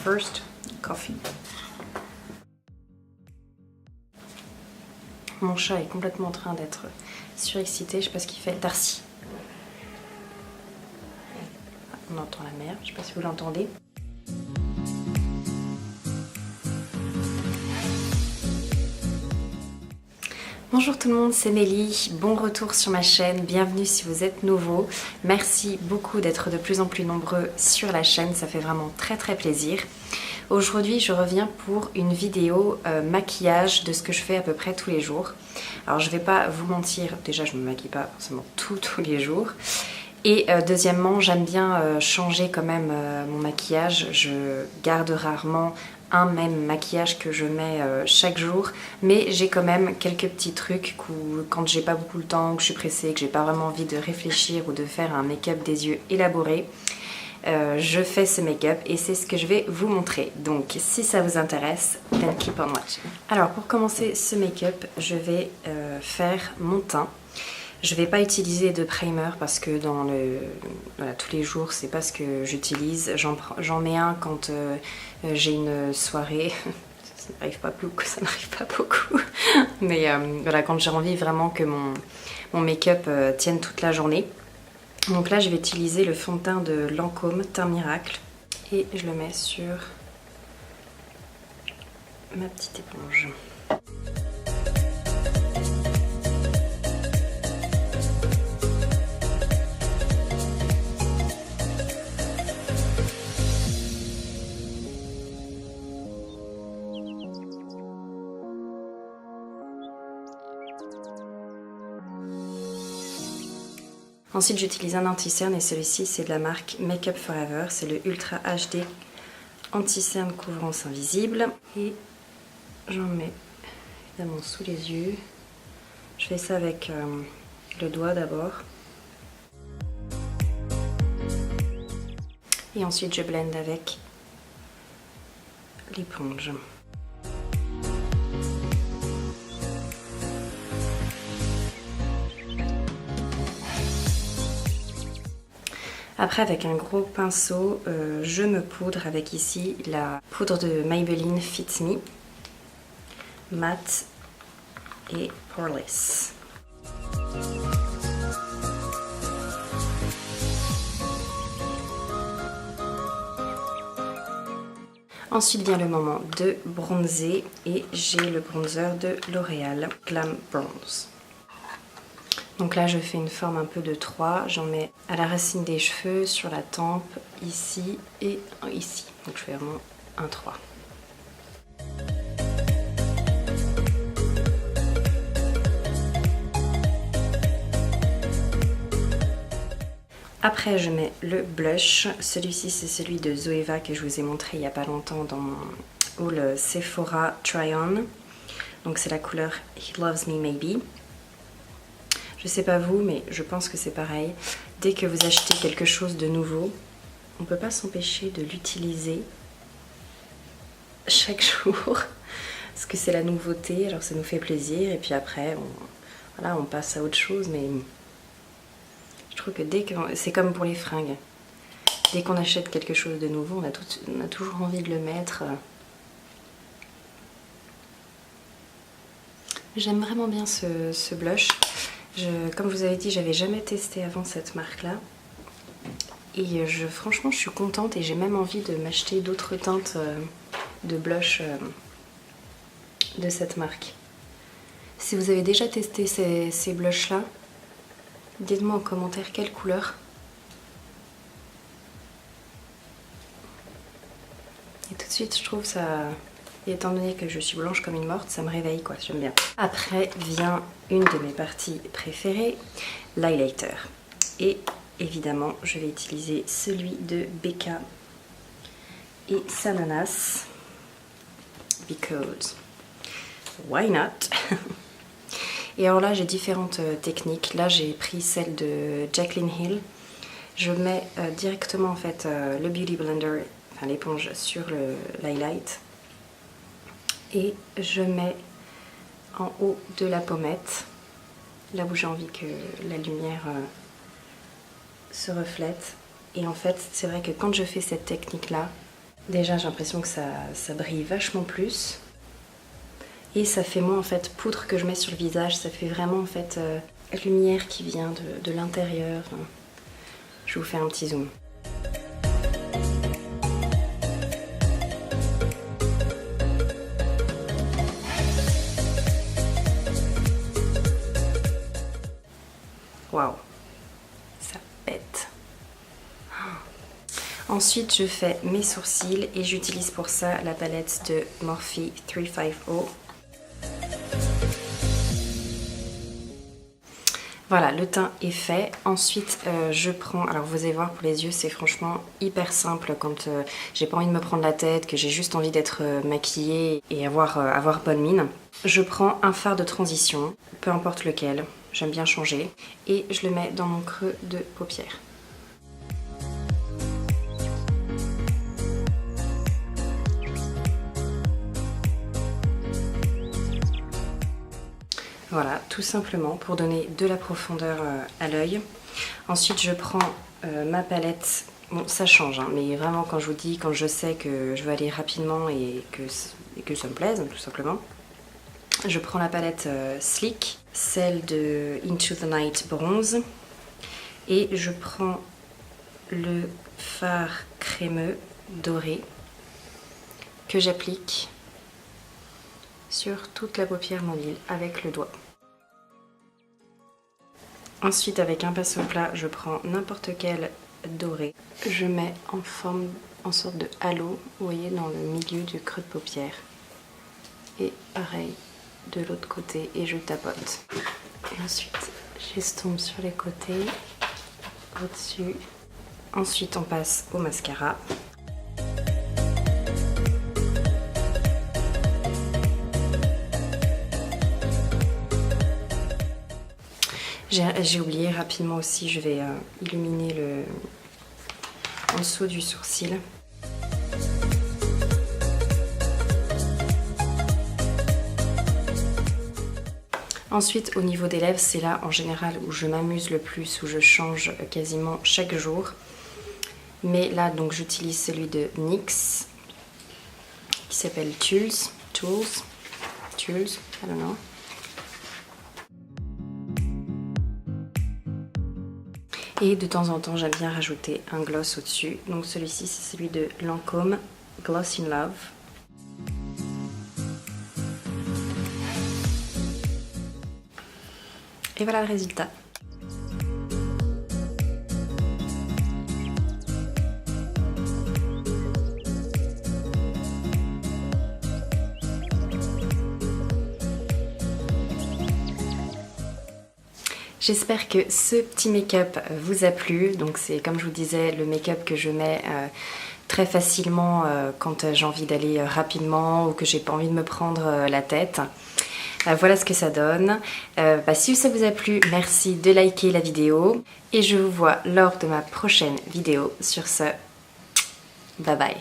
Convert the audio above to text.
First, coffee. Mon chat est complètement en train d'être surexcité, je sais pas ce qu'il fait. Darcy. On entend la mer, je sais pas si vous l'entendez. Bonjour tout le monde, c'est Nelly, bon retour sur ma chaîne, bienvenue si vous êtes nouveau. Merci beaucoup d'être de plus en plus nombreux sur la chaîne, ça fait vraiment très plaisir. Aujourd'hui je reviens pour une vidéo maquillage de ce que je fais à peu près tous les jours. Alors je vais pas vous mentir, déjà je me maquille pas forcément tous les jours. Et deuxièmement, j'aime bien changer quand même mon maquillage. Je garde rarement un même maquillage que je mets chaque jour, mais j'ai quand même quelques petits trucs où, quand j'ai pas beaucoup de temps, que je suis pressée, que j'ai pas vraiment envie de réfléchir ou de faire un make-up des yeux élaboré, je fais ce make-up et c'est ce que je vais vous montrer. Donc si ça vous intéresse, then keep on watching. Alors pour commencer ce make-up, je vais faire mon teint. Je vais pas utiliser de primer parce que voilà, tous les jours c'est pas ce que j'utilise. J'en mets un quand j'ai une soirée. Ça n'arrive pas beaucoup. Mais voilà, quand j'ai envie vraiment que mon make-up tienne toute la journée. Donc là je vais utiliser le fond de teint de Lancôme Teint Miracle et je le mets sur ma petite éponge. Ensuite j'utilise un anti-cerne et celui-ci c'est de la marque Make Up Forever, c'est le Ultra HD anti-cerne couvrance invisible et j'en mets évidemment sous les yeux. Je fais ça avec le doigt d'abord et ensuite je blende avec l'éponge. Après avec un gros pinceau, je me poudre avec ici la poudre de Maybelline Fit Me Matte et Poreless. Ensuite vient le moment de bronzer et j'ai le bronzer de L'Oréal Glam Bronze. Donc là je fais une forme un peu de 3, j'en mets à la racine des cheveux, sur la tempe, ici et ici. Donc je fais vraiment un 3. Après je mets le blush, celui-ci c'est celui de Zoeva que je vous ai montré il n'y a pas longtemps dans mon haul Sephora Try On. Donc c'est la couleur He Loves Me Maybe. Je sais pas vous, mais je pense que c'est pareil. Dès que vous achetez quelque chose de nouveau, on peut pas s'empêcher de l'utiliser chaque jour. Parce que c'est la nouveauté, alors ça nous fait plaisir. Et puis après, voilà, on passe à autre chose. Mais je trouve que c'est comme pour les fringues. Dès qu'on achète quelque chose de nouveau, on a toujours envie de le mettre. J'aime vraiment bien ce blush. Comme je vous avais dit, j'avais jamais testé avant cette marque là et franchement je suis contente et j'ai même envie de m'acheter d'autres teintes de blush de cette marque. Si vous avez déjà testé ces blushs là, dites-moi en commentaire quelle couleur. Et tout de suite je trouve ça... Et étant donné que je suis blanche comme une morte, ça me réveille quoi, j'aime bien. Après vient une de mes parties préférées, l'highlighter. Et évidemment, je vais utiliser celui de Becca et Sananas. Because why not? Et alors là, j'ai différentes techniques. Là, j'ai pris celle de Jaclyn Hill. Je mets directement en fait le Beauty Blender, enfin l'éponge sur l'highlight. Et je mets en haut de la pommette, là où j'ai envie que la lumière se reflète. Et en fait, c'est vrai que quand je fais cette technique-là, Déjà j'ai l'impression que ça brille vachement plus. Et ça fait moins en fait poudre que je mets sur le visage, ça fait vraiment en fait lumière qui vient de l'intérieur. Je vous fais un petit zoom. Waouh, ça pète. Ensuite, je fais mes sourcils et j'utilise pour ça la palette de Morphe 350. Voilà, le teint est fait. Ensuite, je prends... Alors, vous allez voir, pour les yeux, c'est franchement hyper simple quand j'ai pas envie de me prendre la tête, que j'ai juste envie d'être maquillée et avoir bonne mine. Je prends un fard de transition, peu importe lequel. J'aime bien changer. Et je le mets dans mon creux de paupière. Voilà, tout simplement pour donner de la profondeur à l'œil. Ensuite, je prends ma palette. Bon, ça change, hein, mais vraiment quand je vous dis, quand je sais que je veux aller rapidement et que ça me plaise, tout simplement. Je prends la palette Sleek, celle de Into the Night Bronze. Et je prends le fard crémeux doré que j'applique sur toute la paupière mobile avec le doigt. Ensuite, avec un pinceau plat, je prends n'importe quel doré. Je mets en sorte de halo, vous voyez, dans le milieu du creux de paupière. Et pareil de l'autre côté, et je tapote. Et ensuite, j'estompe sur les côtés, au-dessus. Ensuite, on passe au mascara. J'ai oublié rapidement aussi, je vais illuminer en dessous du sourcil. Ensuite, au niveau des lèvres, c'est là en général où je m'amuse le plus, où je change quasiment chaque jour. Mais là, donc, j'utilise celui de NYX qui s'appelle Tools, I don't know. Et de temps en temps, j'aime bien rajouter un gloss au-dessus. Donc celui-ci, c'est celui de Lancôme Gloss in Love. Et voilà le résultat. J'espère que ce petit make-up vous a plu. Donc c'est, comme je vous disais, le make-up que je mets très facilement quand j'ai envie d'aller rapidement ou que j'ai pas envie de me prendre la tête. Voilà ce que ça donne. Si ça vous a plu, merci de liker la vidéo et je vous vois lors de ma prochaine vidéo. Sur ce, bye bye.